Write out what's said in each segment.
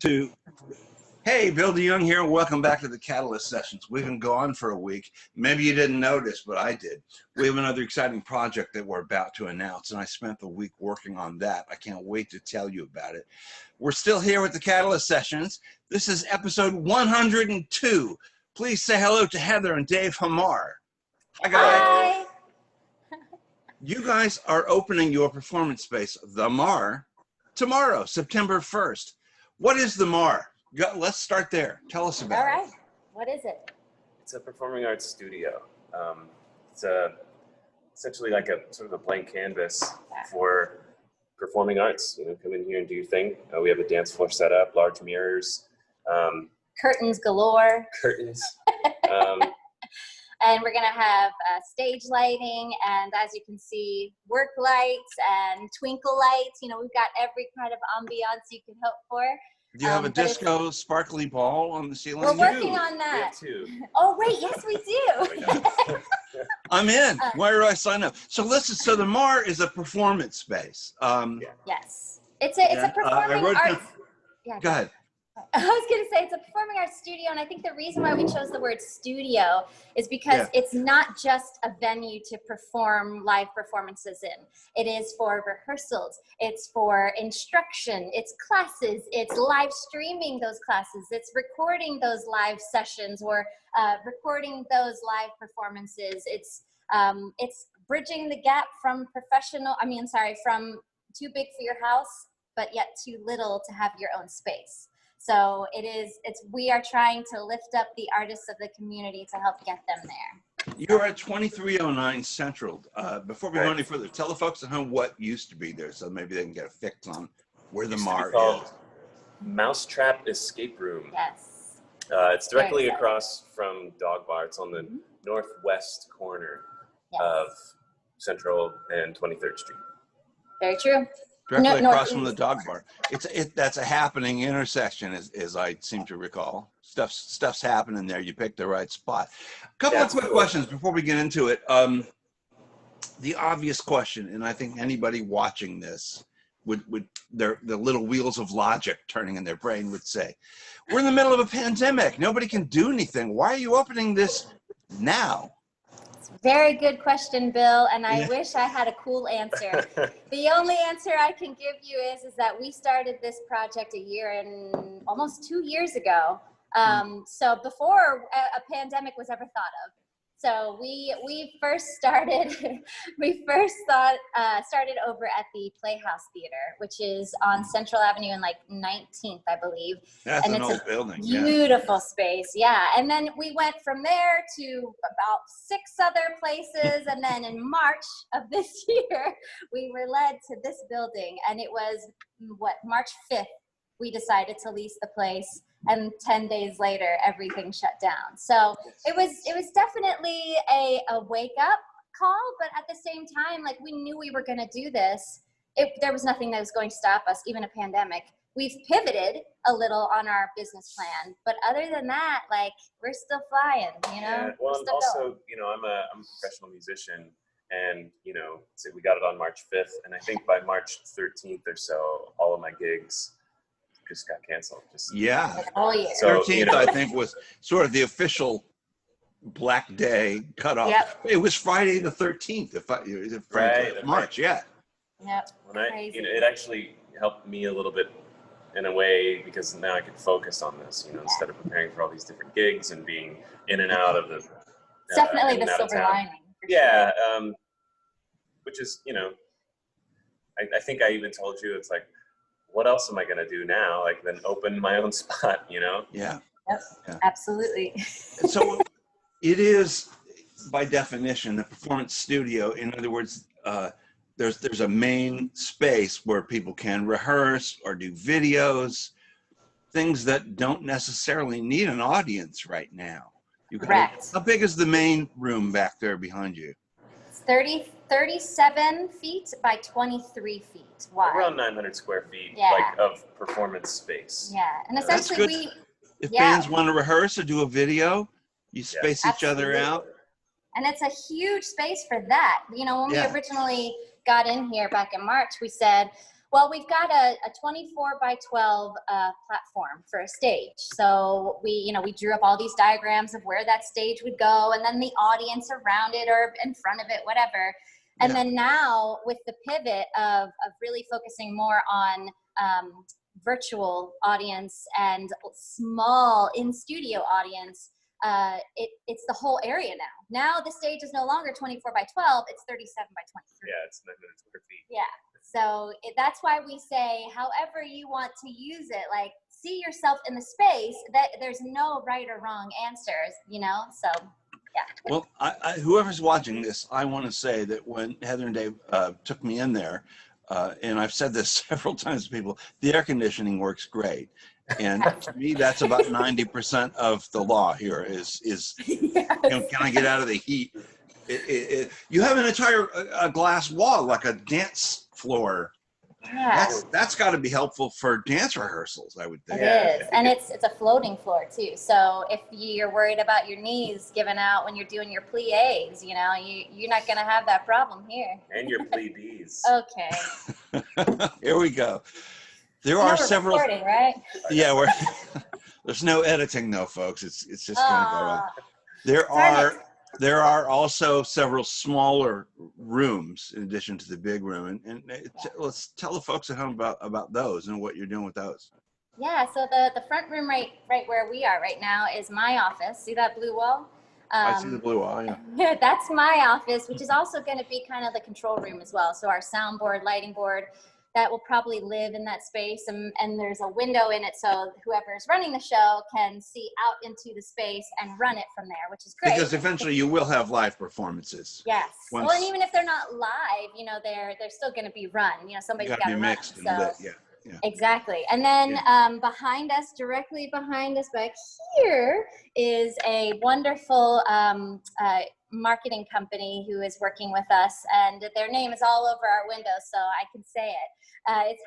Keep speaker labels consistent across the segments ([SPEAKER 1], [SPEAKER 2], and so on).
[SPEAKER 1] to Hey, Bill DeYoung here, and welcome back to the Catalyst Sessions. We've been gone for a week. Maybe you didn't notice, but I did. We have another exciting project that we're about to announce, and I spent the week working on that. I can't wait to tell you about it. We're still here with the Catalyst Sessions. This is episode 102. Please say hello to Heather and Dave Hamar. Hi, guys.
[SPEAKER 2] Hi.
[SPEAKER 1] You guys are opening your performance space, The Mar, tomorrow, September 1st. What is The Mar? Let's start there. Tell us about it.
[SPEAKER 2] All right. What is it?
[SPEAKER 3] It's a performing arts studio. It's essentially like a sort of a blank canvas for performing arts. You know, come in here and do your thing. We have a dance floor set up, large mirrors,
[SPEAKER 2] Curtains galore.
[SPEAKER 3] curtains.
[SPEAKER 2] And we're going to have stage lighting. And as you can see, work lights and twinkle lights. You know, we've got every kind of ambiance you could hope for.
[SPEAKER 1] Do you have a disco sparkly ball on the ceiling?
[SPEAKER 2] We're working on that. Oh, wait. Yes, we do.
[SPEAKER 1] I'm in. Where do I sign up? So listen, so the Mar is a performance space.
[SPEAKER 2] Yes. It's a performing arts. Yeah,
[SPEAKER 1] go ahead.
[SPEAKER 2] I was going to say it's a performing arts studio, and I think the reason why we chose the word studio is because it's not just a venue to perform live performances in. It is for rehearsals, it's for instruction, it's classes, it's live streaming those classes, it's recording those live sessions or recording those live performances. It's bridging the gap from from too big for your house, but yet too little to have your own space. So we are trying to lift up the artists of the community to help get them there.
[SPEAKER 1] You're at 2309 Central. Before we go any further, tell the folks at home what used to be there so maybe they can get a fix on where the Mar is.
[SPEAKER 3] Mousetrap Escape Room.
[SPEAKER 2] Yes.
[SPEAKER 3] It's directly across from Dog Bar. It's on the northwest corner of Central and 23rd Street.
[SPEAKER 2] Very true.
[SPEAKER 1] Directly across from the Dog Bar. That's a happening intersection, as I seem to recall. Stuff's happening there. You picked the right spot. A couple of quick questions before we get into it. The obvious question, and I think anybody watching this the little wheels of logic turning in their brain would say, we're in the middle of a pandemic. Nobody can do anything. Why are you opening this now?
[SPEAKER 2] Very good question, Bill, and I wish I had a cool answer. The only answer I can give you is that we started this project almost 2 years ago. So before a pandemic was ever thought of. So we first started started over at the Playhouse Theater, which is on Central Avenue in 19th, I believe.
[SPEAKER 1] That's
[SPEAKER 2] and
[SPEAKER 1] an
[SPEAKER 2] it's
[SPEAKER 1] old building.
[SPEAKER 2] Beautiful space, yeah. And then we went from there to about 6 other places, and then in March of this year, we were led to this building, and it was March 5th. We decided to lease the place, and 10 days later, everything shut down. So it was definitely a wake up call, but at the same time, we knew we were going to do this. There was nothing that was going to stop us, even a pandemic. We've pivoted a little on our business plan, but other than that, we're still flying, you know?
[SPEAKER 3] Yeah, well, and also, I'm a professional musician, and, so we got it on March 5th, and I think by March 13th or so, all of my gigs just got canceled.
[SPEAKER 2] All year.
[SPEAKER 1] So, 13th, I think, was sort of the official Black Day cutoff. Yep. It was Friday the 13th, March, yeah.
[SPEAKER 2] Yep.
[SPEAKER 3] It actually helped me a little bit in a way because now I could focus on this, instead of preparing for all these different gigs and being in and out of the.
[SPEAKER 2] It's definitely the silver lining.
[SPEAKER 3] Yeah, which is, I think I even told you, it's what else am I going to do now? Then open my own spot, Yeah.
[SPEAKER 2] Yep, yeah. Absolutely.
[SPEAKER 1] So it is, by definition, a performance studio. In other words, there's a main space where people can rehearse or do videos, things that don't necessarily need an audience right now.
[SPEAKER 2] Correct.
[SPEAKER 1] How big is the main room back there behind you?
[SPEAKER 2] It's 37 feet by 23 feet wide.
[SPEAKER 3] Around 900 square feet, of performance space.
[SPEAKER 2] Yeah, and essentially
[SPEAKER 1] if bands want to rehearse or do a video, you space each other out.
[SPEAKER 2] And it's a huge space for that. When we originally got in here back in March, we said, Well, we've got a 24 by 12 platform for a stage. So we drew up all these diagrams of where that stage would go, and then the audience around it or in front of it, whatever. And then now with the pivot of really focusing more on virtual audience and small in-studio audience, it's the whole area now. Now the stage is no longer 24 by 12, it's 37 by 23.
[SPEAKER 3] Yeah, it's 900 square feet.
[SPEAKER 2] Yeah. So that's why we say, however you want to use it, like see yourself in the space, that there's no right or wrong answers, so yeah.
[SPEAKER 1] Well, whoever's watching this, I want to say that when Heather and Dave took me in there, and I've said this several times to people, the air conditioning works great. And to me, that's about 90% of the law here is
[SPEAKER 2] Yes.
[SPEAKER 1] can I get out of the heat? You have an entire glass wall, like a dance floor.
[SPEAKER 2] Yeah.
[SPEAKER 1] That's got to be helpful for dance rehearsals, I would think.
[SPEAKER 2] It is, and it's a floating floor too. So if you're worried about your knees giving out when you're doing your plies, you're not going to have that problem here.
[SPEAKER 3] And your plebees.
[SPEAKER 2] Okay.
[SPEAKER 1] Here we go. There
[SPEAKER 2] I know
[SPEAKER 1] are
[SPEAKER 2] we're
[SPEAKER 1] several.
[SPEAKER 2] recording, right?
[SPEAKER 1] Yeah, there's no editing though, folks. It's just going to go on. There are also several smaller rooms in addition to the big room, and let's tell the folks at home about those and what you're doing with those.
[SPEAKER 2] Yeah, so the front room right where we are right now is my office. See that blue wall?
[SPEAKER 1] I see the blue wall, yeah.
[SPEAKER 2] That's my office, which is also going to be kind of the control room as well. So our soundboard, lighting board, that will probably live in that space, and there's a window in it, so whoever is running the show can see out into the space and run it from there, which is great.
[SPEAKER 1] Because eventually you will have live performances.
[SPEAKER 2] Yes. Well, and even if they're not live, they're still going to be run. Somebody's got to run.
[SPEAKER 1] Mixed and lit, yeah.
[SPEAKER 2] Exactly. And then behind us, directly behind us back here, is a wonderful marketing company who is working with us, and their name is all over our windows, so I can say it. It's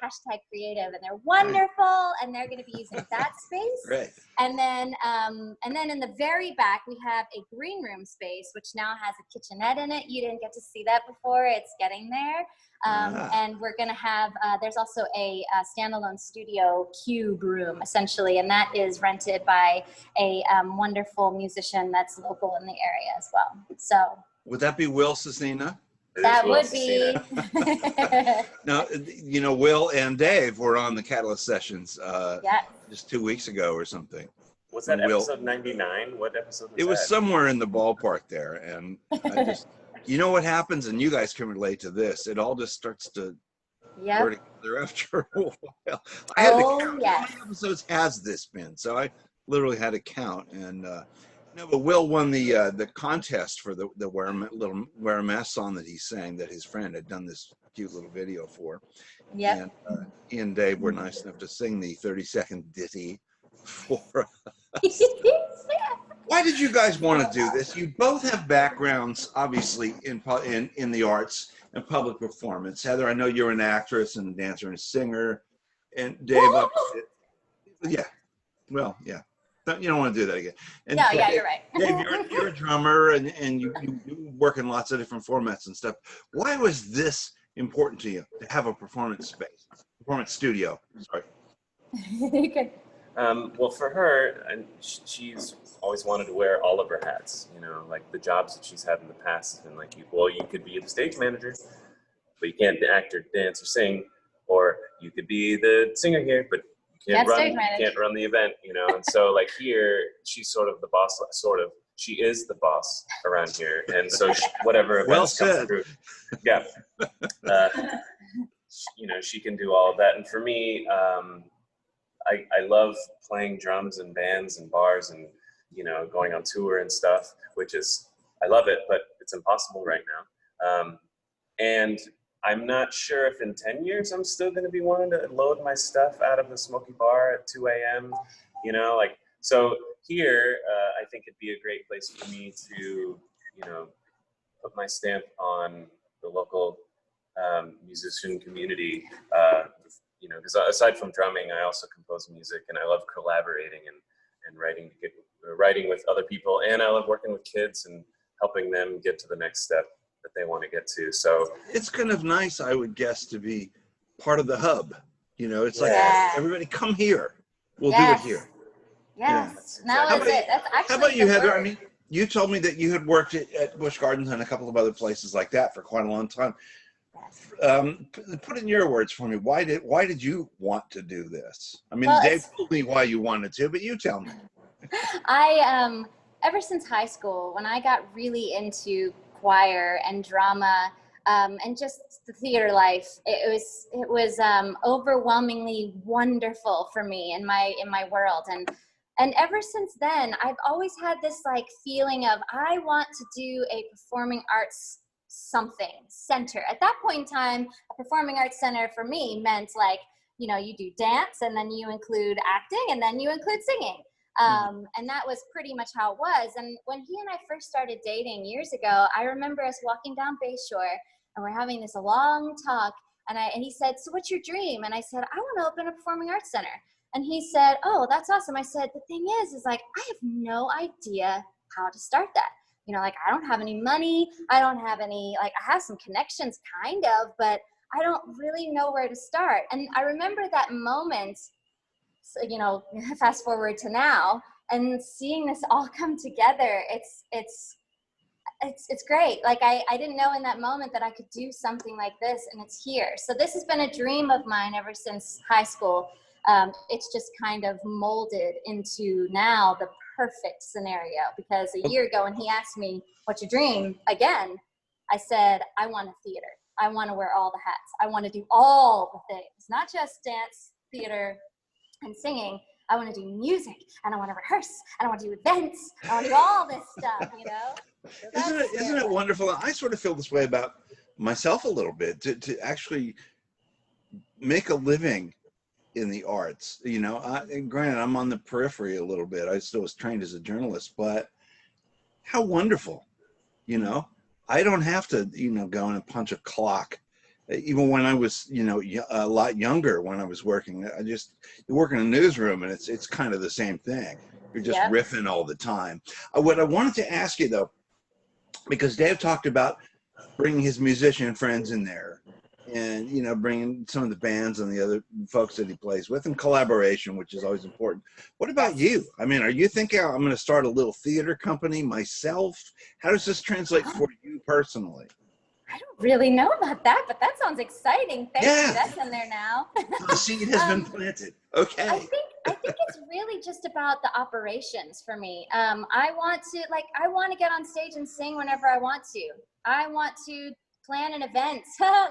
[SPEAKER 2] #creative, and they're wonderful, and they're going to be using that space.
[SPEAKER 1] Right.
[SPEAKER 2] And then in the very back, we have a green room space, which now has a kitchenette in it. You didn't get to see that before. It's getting there. And we're going to have, there's also a standalone studio cube room, essentially, and that is rented by a wonderful musician that's local in the area as well. So
[SPEAKER 1] would that be Will Cecina?
[SPEAKER 2] That would be.
[SPEAKER 1] Now, Will and Dave were on the Catalyst sessions
[SPEAKER 2] Yeah.
[SPEAKER 1] just 2 weeks ago or something.
[SPEAKER 3] Was that episode 99? What episode was that?
[SPEAKER 1] It was somewhere in the ballpark there, and I just, what happens, and you guys can relate to this, it all just starts to blur together after a while. I had to count how many episodes has this been, so I literally had to count, and but Will won the contest for the wear a mask song that he sang, that his friend had done this cute little video for.
[SPEAKER 2] Yeah.
[SPEAKER 1] And he and Dave were nice enough to sing the 30-second ditty for us. Why did you guys want to do this? You both have backgrounds, obviously, in the arts and public performance. Heather, I know you're an actress and a dancer and a singer, and Dave, yeah. You don't want to do that again. And
[SPEAKER 2] no, yeah, you're right.
[SPEAKER 1] Dave, you're a drummer, and you work in lots of different formats and stuff. Why was this important to you, to have a performance studio? Sorry.
[SPEAKER 2] Good.
[SPEAKER 3] Well, for her, and she's always wanted to wear all of her hats. Like the jobs that she's had in the past have been like, you could be the stage manager, but you can't act or dance or sing, or you could be the singer here, but you can't run the event, And so like here, she's sort of the boss, she is the boss around here. And so whatever events come through, yeah, she can do all of that. And for me, I love playing drums in bands and bars and, going on tour and stuff, I love it, but it's impossible right now. And I'm not sure if in 10 years I'm still going to be wanting to load my stuff out of the smoky bar at 2 a.m. So here, I think it'd be a great place for me to, put my stamp on the local musician community. Because aside from drumming, I also compose music, and I love collaborating and writing with other people, and I love working with kids and helping them get to the next step that they want to get to. So
[SPEAKER 1] it's kind of nice, I would guess, to be part of the hub. You know, it's like,
[SPEAKER 2] Yeah.
[SPEAKER 1] everybody come here. We'll
[SPEAKER 2] Yes.
[SPEAKER 1] do it here.
[SPEAKER 2] Yes,
[SPEAKER 1] How
[SPEAKER 2] that was
[SPEAKER 1] about
[SPEAKER 2] it. That's actually
[SPEAKER 1] How about you,
[SPEAKER 2] the
[SPEAKER 1] Heather?
[SPEAKER 2] word.
[SPEAKER 1] I mean, you told me that you had worked at Busch Gardens and a couple of other places like that for quite a long time. Put in your words for me. Why did you want to do this? I mean,
[SPEAKER 2] Well,
[SPEAKER 1] Dave told me why you wanted to, but you tell me.
[SPEAKER 2] I ever since high school, when I got really into choir and drama, and just the theater life, it was overwhelmingly wonderful for me in my world. And ever since then, I've always had this like feeling of, I want to do a performing arts center. At that point in time, a performing arts center for me meant like, you know, you do dance and then you include acting and then you include singing. And that was pretty much how it was. And when he and I first started dating years ago, I remember us walking down Bayshore and we're having this long talk. And he said, so what's your dream? And I said, I want to open a performing arts center. And he said, oh, that's awesome. I said, the thing is like, I have no idea how to start that. You know, like, I don't have any money. I don't have any, like, I have some connections kind of, but I don't really know where to start. And I remember that moment, you know, fast forward to now and seeing this all come together. It's great. Like, I didn't know in that moment that I could do something like this, and it's here. So this has been a dream of mine ever since high school. It's just kind of molded into now the perfect scenario, because a year ago when he asked me, what's your dream again, I said, I want a theater. I want to wear all the hats. I want to do all the things, not just dance, theater, and singing. I want to do music, and I want to rehearse, and I want to do events. I want to do all this stuff, you know? So
[SPEAKER 1] Isn't it wonderful? I sort of feel this way about myself a little bit, to actually make a living in the arts. You know, and granted, I'm on the periphery a little bit. I still was trained as a journalist, but how wonderful, you know? I don't have to, you know, go and punch a clock. Even when I was, you know, a lot younger, when I was working, you work in a newsroom, and it's kind of the same thing. You're just riffing all the time. What I wanted to ask you though, because Dave talked about bringing his musician friends in there, and, you know, bringing some of the bands and the other folks that he plays with, and collaboration, which is always important. What about you? I mean, are you thinking, I'm going to start a little theater company myself? How does this translate for you personally?
[SPEAKER 2] I don't really know about that, but that sounds exciting. Thank you. That's in there now.
[SPEAKER 1] The seed has been planted. Okay.
[SPEAKER 2] I think it's really just about the operations for me. I want to get on stage and sing whenever I want to. I want to plan an event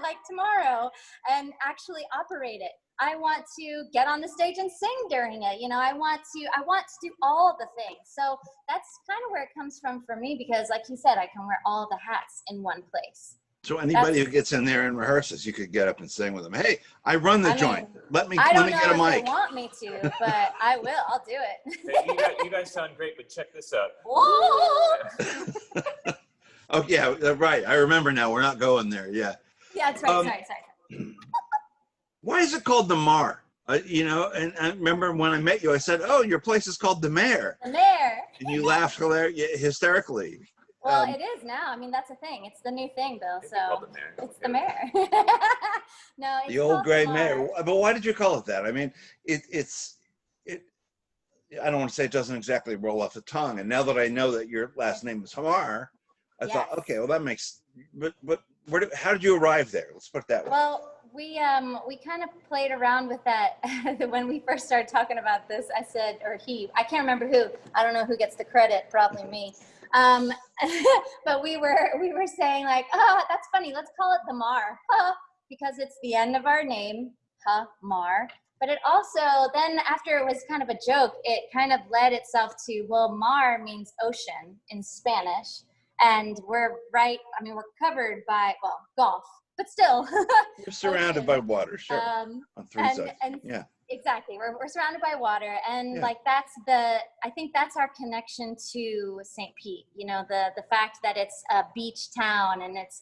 [SPEAKER 2] like tomorrow and actually operate it. I want to get on the stage and sing during it. You know, I want to do all the things. So that's kind of where it comes from for me, because like you said, I can wear all the hats in one place.
[SPEAKER 1] So anybody who gets in there and rehearses, you could get up and sing with them. Hey, I run the joint. Let me get a mic.
[SPEAKER 2] I don't know if they want me to, but I will. I'll do it.
[SPEAKER 3] Hey, you guys sound great, but check this out.
[SPEAKER 2] Whoa!
[SPEAKER 1] Oh yeah, right. I remember now. We're not going there. Yeah.
[SPEAKER 2] Yeah, that's right. Sorry.
[SPEAKER 1] Why is it called the Mar? You know, and I remember when I met you, I said, "Oh, your place is called the Mare."
[SPEAKER 2] The Mare.
[SPEAKER 1] And you laughed hysterically.
[SPEAKER 2] Well, it is now. I mean, that's the thing. It's the new thing, Bill. So it's the Mare. No, it's
[SPEAKER 1] the old gray mare. But why did you call it that? I mean, it's I don't want to say it doesn't exactly roll off the tongue. And now that I know that your last name is Hamar, I thought, okay, well that makes. But how did you arrive there? Let's put it that way.
[SPEAKER 2] Well, we kind of played around with that when we first started talking about this. I said, or he, I can't remember who. I don't know who gets the credit. Probably me. But we were saying like, oh, that's funny. Let's call it the Mar, because it's the end of our name, Mar. But it also, then after it was kind of a joke, it kind of led itself to, well, Mar means ocean in Spanish. And we're covered by, well, golf, but still.
[SPEAKER 1] You're surrounded by water, sure. On three sides. Yeah.
[SPEAKER 2] Exactly. We're surrounded by water. And like, I think that's our connection to St. Pete. You know, the fact that it's a beach town and it's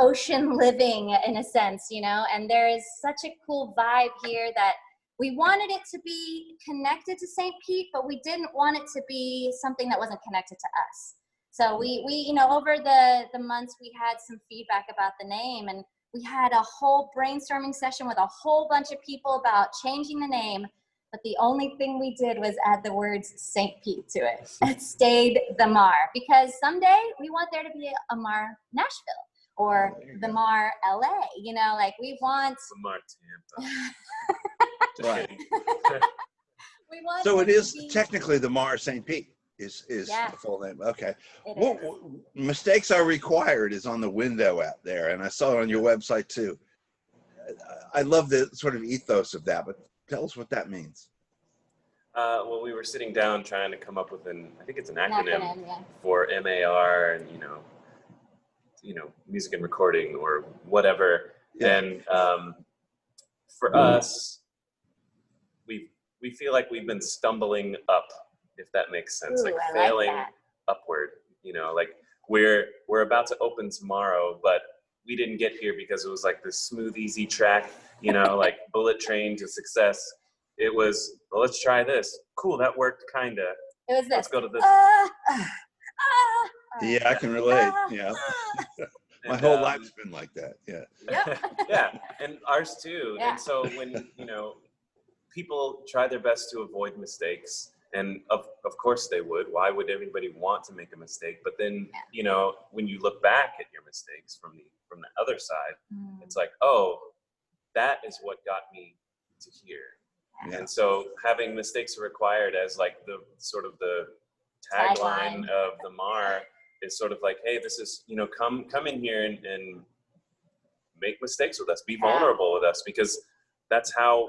[SPEAKER 2] ocean living in a sense, you know, and there is such a cool vibe here that we wanted it to be connected to St. Pete, but we didn't want it to be something that wasn't connected to us. So we you know, over the months we had some feedback about the name, and We had a whole brainstorming session with a whole bunch of people about changing the name, but the only thing we did was add the words St. Pete to it. It stayed the Mar, because someday we want there to be a Mar Nashville or the Mar LA, you know, like we want.
[SPEAKER 3] The Mar Tampa.
[SPEAKER 1] Right.
[SPEAKER 2] We want
[SPEAKER 1] So it is
[SPEAKER 2] be,
[SPEAKER 1] technically the Mar St. Pete is
[SPEAKER 2] yeah,
[SPEAKER 1] the full name. Okay.
[SPEAKER 2] it is.
[SPEAKER 1] Mistakes are required is on the window out there, and I saw it on your website too. I love the sort of ethos of that, but tell us what that means.
[SPEAKER 3] Well, we were sitting down trying to come up with I think it's an acronym
[SPEAKER 2] Yeah.
[SPEAKER 3] for MAR, and music and recording or whatever.
[SPEAKER 1] Yeah.
[SPEAKER 3] And for us, we feel like we've been stumbling up, if that makes sense.
[SPEAKER 2] Ooh,
[SPEAKER 3] like
[SPEAKER 2] I
[SPEAKER 3] failing
[SPEAKER 2] like that.
[SPEAKER 3] upward. Like we're about to open tomorrow, but we didn't get here because it was like this smooth, easy track, like bullet train to success. It was, well, let's try this. Cool, that worked, kinda.
[SPEAKER 2] It was this.
[SPEAKER 3] Let's go to this.
[SPEAKER 1] Yeah, I can relate. Yeah. My whole life's been like that. Yeah.
[SPEAKER 3] Yeah, and ours too.
[SPEAKER 2] Yeah.
[SPEAKER 3] And so when, people try their best to avoid mistakes, and of course they would. Why would everybody want to make a mistake? But then, when you look back at your mistakes from the other side, it's like, oh, that is what got me to here.
[SPEAKER 1] Yeah.
[SPEAKER 3] And so having mistakes are required as like the sort of the tagline of the Mar is sort of like, hey, this is, come in here and make mistakes with us, be vulnerable with us, because that's how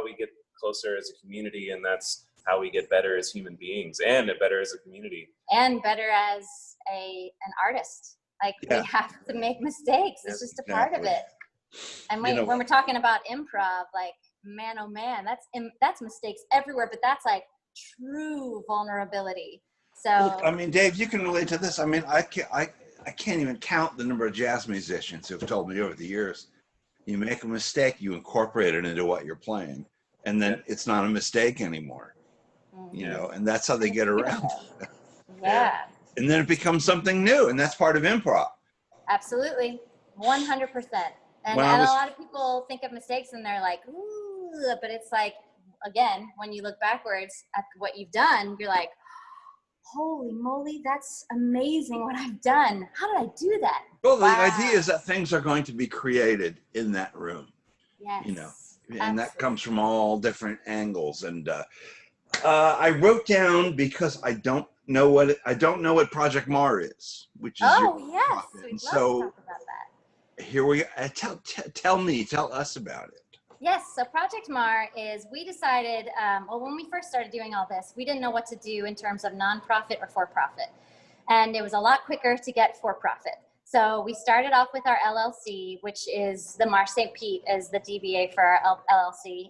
[SPEAKER 3] we get closer as a community, and that's how we get better as human beings and better as a community.
[SPEAKER 2] And better as an artist. Like we have to make mistakes. It's just a part of it. And when we're talking about improv, like, man, oh man, that's mistakes everywhere, but that's like true vulnerability. So
[SPEAKER 1] Look, I mean, Dave, you can relate to this. I mean, I can't even count the number of jazz musicians who've told me over the years, you make a mistake, you incorporate it into what you're playing, and then it's not a mistake anymore. And that's how they get around.
[SPEAKER 2] Yeah.
[SPEAKER 1] And then it becomes something new, and that's part of improv.
[SPEAKER 2] Absolutely. 100%. And a lot of people think of mistakes and they're like, ooh, but it's like, again, when you look backwards at what you've done, you're like, holy moly, that's amazing what I've done. How did I do that?
[SPEAKER 1] Well, the idea is that things are going to be created in that room.
[SPEAKER 2] Yes.
[SPEAKER 1] And
[SPEAKER 2] absolutely.
[SPEAKER 1] that comes from all different angles. And I wrote down, because I don't know what Project Mar is, which is your
[SPEAKER 2] yes, we'd love to talk about that.
[SPEAKER 1] Here we go. Tell us about it.
[SPEAKER 2] Yes, so Project Mar is, we decided, when we first started doing all this, we didn't know what to do in terms of nonprofit or for-profit. And it was a lot quicker to get for-profit. So we started off with our LLC, which is the Mar St. Pete as the DBA for our LLC.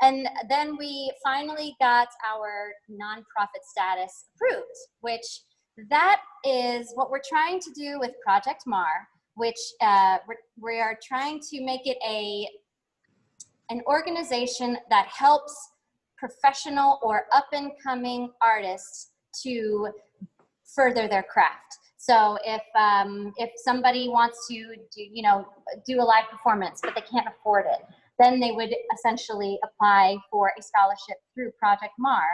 [SPEAKER 2] And then we finally got our nonprofit status approved, which that is what we're trying to do with Project Mar, which we are trying to make it an organization that helps professional or up-and-coming artists to further their craft. So if somebody wants to do a live performance, but they can't afford it, then they would essentially apply for a scholarship through Project Mar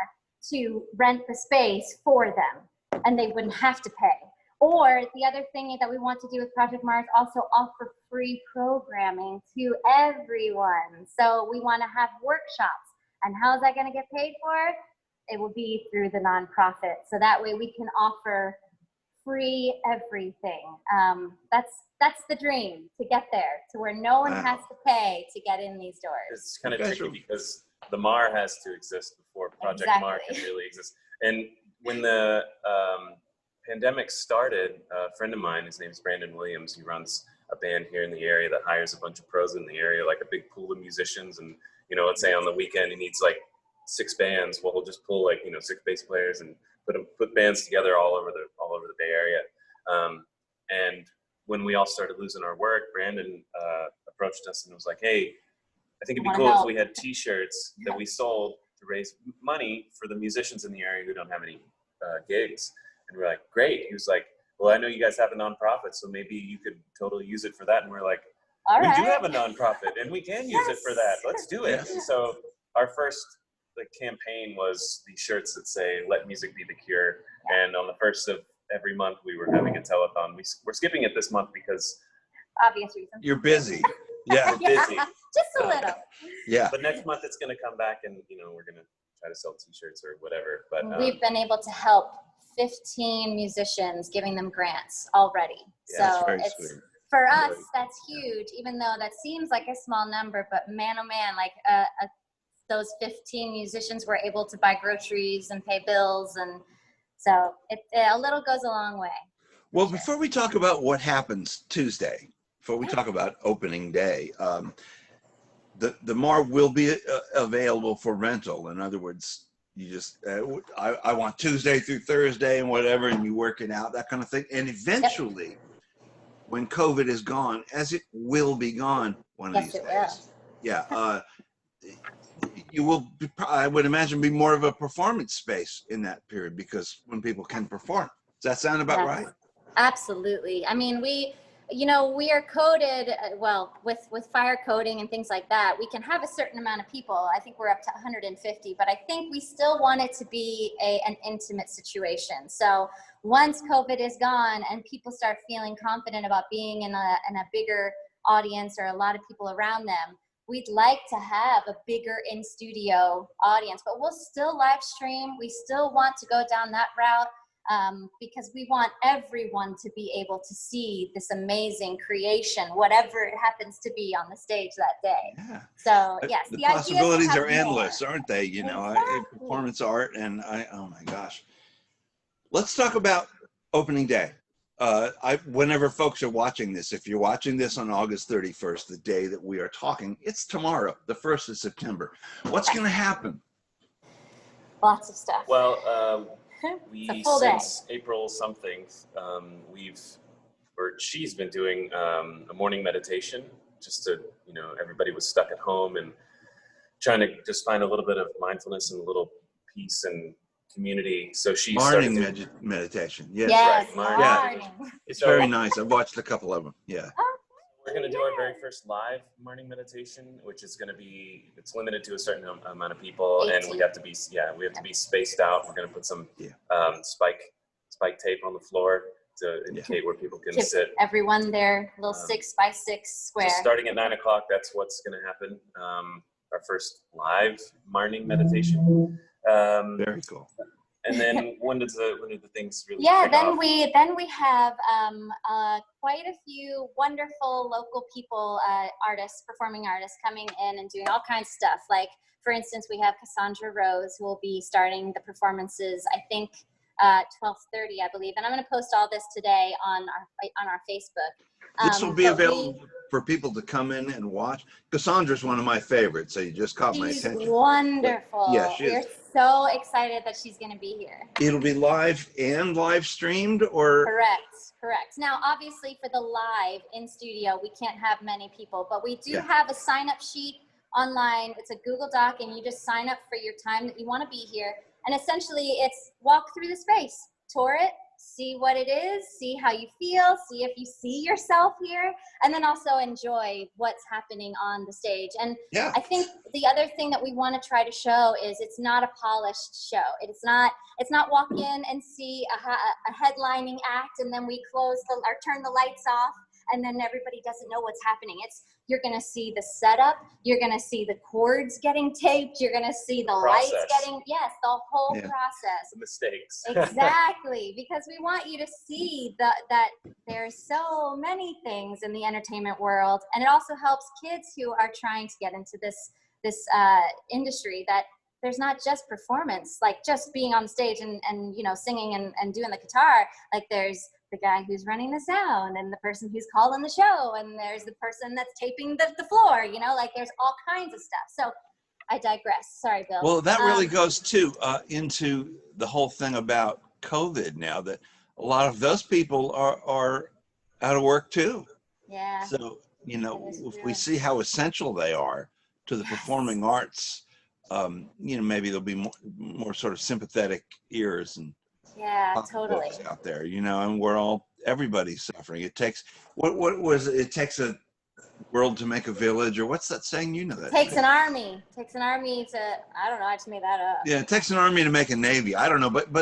[SPEAKER 2] to rent the space for them, and they wouldn't have to pay. Or the other thing that we want to do with Project Mar is also offer free programming to everyone. So we want to have workshops. And how is that going to get paid for? It will be through the nonprofit. So that way we can offer free everything. That's the dream, to get there, to where no one has to pay to get in these doors.
[SPEAKER 3] It's kind of tricky because the Mar has to exist before Project Mar can really exist. And when the pandemic started, a friend of mine, his name is Brandon Williams, he runs a band here in the area that hires a bunch of pros in the area, like a big pool of musicians. And, let's say on the weekend he needs like 6 bands. Well, he'll just pull like, 6 bass players and put bands together all over the Bay Area. And when we all started losing our work, Brandon approached us and was like, hey, I think it'd be cool if we had t-shirts that we sold to raise money for the musicians in the area who don't have any gigs. And we're like, great. He was like, well, I know you guys have a nonprofit, so maybe you could totally use it for that. And we're like,
[SPEAKER 2] All
[SPEAKER 3] we
[SPEAKER 2] right.
[SPEAKER 3] do have a nonprofit and we can use it for that. Let's do it.
[SPEAKER 1] Yes.
[SPEAKER 3] So our first campaign was the shirts that say, "Let music be the cure." And on the first of every month, we were having a telethon. We're skipping it this month because
[SPEAKER 2] Obvious reasons.
[SPEAKER 1] You're busy. Yeah.
[SPEAKER 3] we're busy.
[SPEAKER 2] Just a little.
[SPEAKER 1] Yeah.
[SPEAKER 3] But next month it's going to come back and, we're going to try to sell t-shirts or whatever. But
[SPEAKER 2] We've been able to help 15 musicians, giving them grants already.
[SPEAKER 1] That's
[SPEAKER 2] So
[SPEAKER 1] very
[SPEAKER 2] it's,
[SPEAKER 1] sweet.
[SPEAKER 2] for us, that's huge, even though that seems like a small number, but man, oh man, like those 15 musicians were able to buy groceries and pay bills. And so a little goes a long way.
[SPEAKER 1] Well, before we talk about what happens Tuesday, before we talk about opening day, the MAR will be available for rental. In other words, you just, I want Tuesday through Thursday and whatever, and you work it out, that kind of thing. And eventually, when COVID is gone, as it will be gone one of these days. Yeah. You will, I would imagine, be more of a performance space in that period, because when people can perform. Does that sound about right?
[SPEAKER 2] Absolutely. I mean, we are coded, with fire coding and things like that, we can have a certain amount of people. I think we're up to 150, but I think we still want it to be an intimate situation. So once COVID is gone and people start feeling confident about being in a bigger audience or a lot of people around them, we'd like to have a bigger in-studio audience, but we'll still live stream. We still want to go down that route. Because we want everyone to be able to see this amazing creation, whatever it happens to be on the stage that day.
[SPEAKER 1] Yeah.
[SPEAKER 2] So yes,
[SPEAKER 1] the
[SPEAKER 2] idea is to
[SPEAKER 1] possibilities
[SPEAKER 2] have
[SPEAKER 1] are endless, aren't they?
[SPEAKER 2] Exactly.
[SPEAKER 1] Performance art, and oh my gosh. Let's talk about opening day. Whenever folks are watching this, if you're watching this on August 31st, the day that we are talking, it's tomorrow, the 1st of September. What's going to happen?
[SPEAKER 2] Lots of stuff.
[SPEAKER 3] Well, since
[SPEAKER 2] day.
[SPEAKER 3] April something, she's been doing a morning meditation, just to, everybody was stuck at home and trying to just find a little bit of mindfulness and a little peace and community. So she started
[SPEAKER 1] meditation. Yes.
[SPEAKER 2] Yes,
[SPEAKER 3] Right.
[SPEAKER 2] morning.
[SPEAKER 1] It's very nice. I've watched a couple of them. Yeah.
[SPEAKER 3] We're going to do our very first live morning meditation, which is going to be, it's limited to a certain amount of people,
[SPEAKER 2] 18.
[SPEAKER 3] and we have to be spaced out. We're going to put some spike tape on the floor to indicate where people can sit.
[SPEAKER 2] Everyone their little 6x6 square.
[SPEAKER 3] So starting at 9 o'clock, that's what's going to happen. Our first live morning meditation.
[SPEAKER 1] Very cool.
[SPEAKER 3] And then when do the things really?
[SPEAKER 2] Then we have quite a few wonderful local people, performing artists coming in and doing all kinds of stuff. Like, for instance, we have Cassandra Rose, who will be starting the performances, I think 12:30, I believe. And I'm going to post all this today on our Facebook.
[SPEAKER 1] This will be available for people to come in and watch. Cassandra's one of my favorites, so you just caught my attention.
[SPEAKER 2] She's wonderful.
[SPEAKER 1] Yeah, she is.
[SPEAKER 2] We're so excited that she's going to be here.
[SPEAKER 1] It'll be live and live streamed, or?
[SPEAKER 2] Correct. Now, obviously, for the live in studio, we can't have many people, but we do have a sign-up sheet online. It's a Google Doc, and you just sign up for your time that you want to be here. And essentially, it's walk through the space, tour it, see what it is, see how you feel, see if you see yourself here, and then also enjoy what's happening on the stage. And I think the other thing that we want to try to show is it's not a polished show. It's not walk in and see a headlining act and then we turn the lights off and then everybody doesn't know what's happening. You're going to see the setup. You're going to see the cords getting taped. You're going to see the lights getting, the whole process.
[SPEAKER 3] The mistakes.
[SPEAKER 2] Exactly. Because we want you to see that there's so many things in the entertainment world. And it also helps kids who are trying to get into this industry, that there's not just performance, like just being on stage and singing and doing the guitar. Like there's the guy who's running the sound and the person who's calling the show and there's the person that's taping the floor, like there's all kinds of stuff. So I digress. Sorry, Bill.
[SPEAKER 1] Well, that really goes into the whole thing about COVID now, that a lot of those people are out of work too.
[SPEAKER 2] Yeah.
[SPEAKER 1] So, if we see how essential they are to the performing arts, maybe there'll be more sort of sympathetic ears and
[SPEAKER 2] totally
[SPEAKER 1] out there, and everybody's suffering. It takes it takes world to make a village, or what's that saying? You know that.
[SPEAKER 2] Takes an army. Takes an army to, I don't know, I just made that up.
[SPEAKER 1] Yeah, it takes an army to make a navy. I don't know, but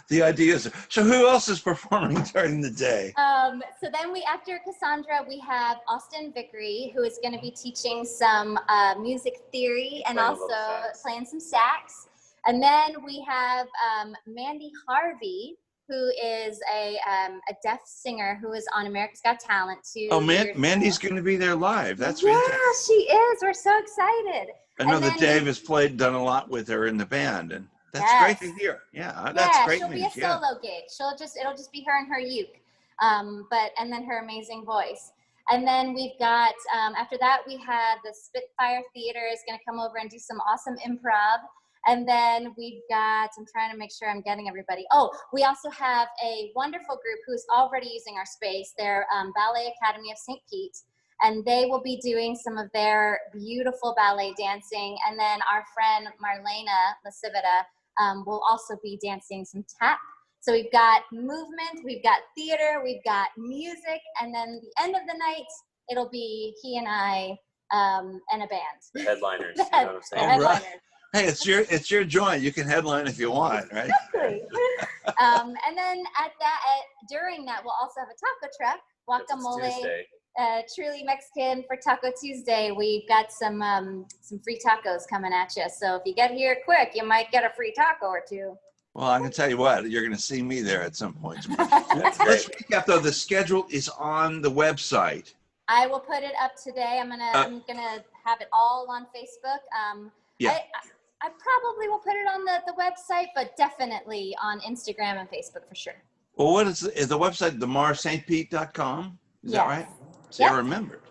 [SPEAKER 1] the idea is. So who else is performing during the day?
[SPEAKER 2] So then after Cassandra, we have Austin Vickery, who is going to be teaching some music theory and also playing some sax. And then we have Mandy Harvey, who is a deaf singer who is on America's Got Talent too.
[SPEAKER 1] Oh, Mandy's going to be there live. That's fantastic.
[SPEAKER 2] Yeah, she is. We're so excited.
[SPEAKER 1] I know that Dave has done a lot with her in the band, and that's great to hear. Yeah, that's great.
[SPEAKER 2] She'll be a solo gig. It'll just be her and her uke, and then her amazing voice. And then we've got after that we have the Spitfire Theater is going to come over and do some awesome improv. And then we've got, I'm trying to make sure I'm getting everybody. Oh, we also have a wonderful group who's already using our space. They're Ballet Academy of St. Pete, and they will be doing some of their beautiful ballet dancing. And then our friend Marlena Lasivita will also be dancing some tap. So we've got movement, we've got theater, we've got music, and then the end of the night, it'll be he and I and a band.
[SPEAKER 3] The headliners, you know what I'm saying?
[SPEAKER 2] Headliners.
[SPEAKER 1] Hey, it's your joint. You can headline if you want, right?
[SPEAKER 2] Exactly. And then during that, we'll also have a taco truck, guacamole, truly Mexican for Taco Tuesday. We've got some free tacos coming at you. So if you get here quick, you might get a free taco or two.
[SPEAKER 1] Well, I can tell you what, you're going to see me there at some point. Let's recap though. The schedule is on the website.
[SPEAKER 2] I will put it up today. I'm gonna have it all on Facebook. I probably will put it on the website, but definitely on Instagram and Facebook for sure.
[SPEAKER 1] Well, what is the website? TheMarSt.Pete.com? Is that right? See, I remembered.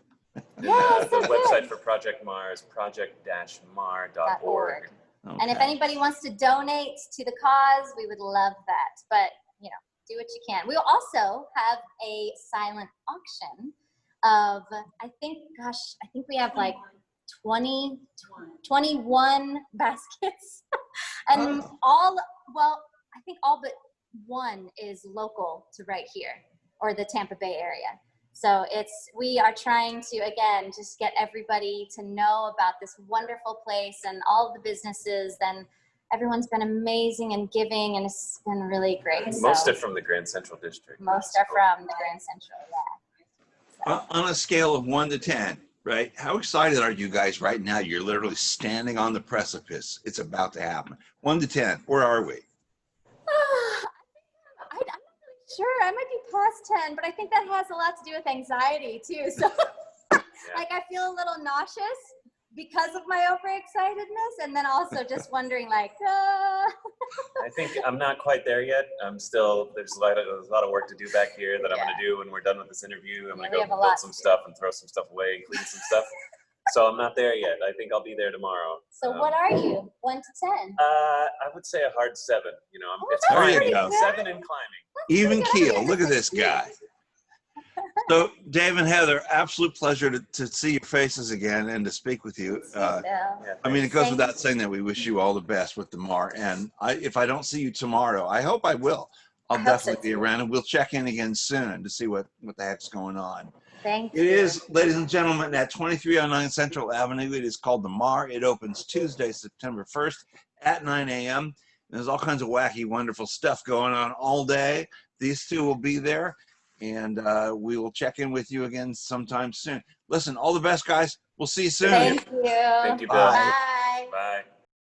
[SPEAKER 2] Yeah,
[SPEAKER 3] the website for Project Mar is project-mar.org.
[SPEAKER 1] Okay.
[SPEAKER 2] And if anybody wants to donate to the cause, we would love that. But, do what you can. We'll also have a silent auction of, I think we have like 21 baskets. And I think all but one is local to right here, or the Tampa Bay area. So we are trying to, again, just get everybody to know about this wonderful place and all the businesses. And everyone's been amazing and giving, and it's been really great.
[SPEAKER 3] Most are from the Grand Central District.
[SPEAKER 2] Most are from the Grand Central, yeah. So.
[SPEAKER 1] On a scale of 1 to 10, right? How excited are you guys right now? You're literally standing on the precipice. It's about to happen. 1 to 10, where are we?
[SPEAKER 2] I'm not really sure. I might be past 10, but I think that has a lot to do with anxiety too. So like I feel a little nauseous because of my overexcitedness, and then also just wondering like,
[SPEAKER 3] I think I'm not quite there yet. There's a lot of work to do back here that I'm going to do when we're done with this interview. I'm going to go build some stuff and throw some stuff away and clean some stuff. So I'm not there yet. I think I'll be there tomorrow.
[SPEAKER 2] So what are you, 1 to 10?
[SPEAKER 3] I would say a hard 7. It's
[SPEAKER 1] climbing.
[SPEAKER 3] 7 and climbing.
[SPEAKER 1] Even keel. Look at this guy. So, Dave and Heather, absolute pleasure to see your faces again and to speak with you. I mean, it goes without saying that we wish you all the best with the Mar. And if I don't see you tomorrow, I hope I will. I'll definitely be around, and we'll check in again soon to see what the heck's going on.
[SPEAKER 2] Thank you.
[SPEAKER 1] It is, ladies and gentlemen, at 2309 Central Avenue. It is called the Mar. It opens Tuesday, September 1st at 9 a.m. There's all kinds of wacky, wonderful stuff going on all day. These two will be there. And we will check in with you again sometime soon. Listen, all the best, guys. We'll see you soon.
[SPEAKER 2] Thank you.
[SPEAKER 3] Thank you, Bill.
[SPEAKER 2] Bye.
[SPEAKER 3] Bye.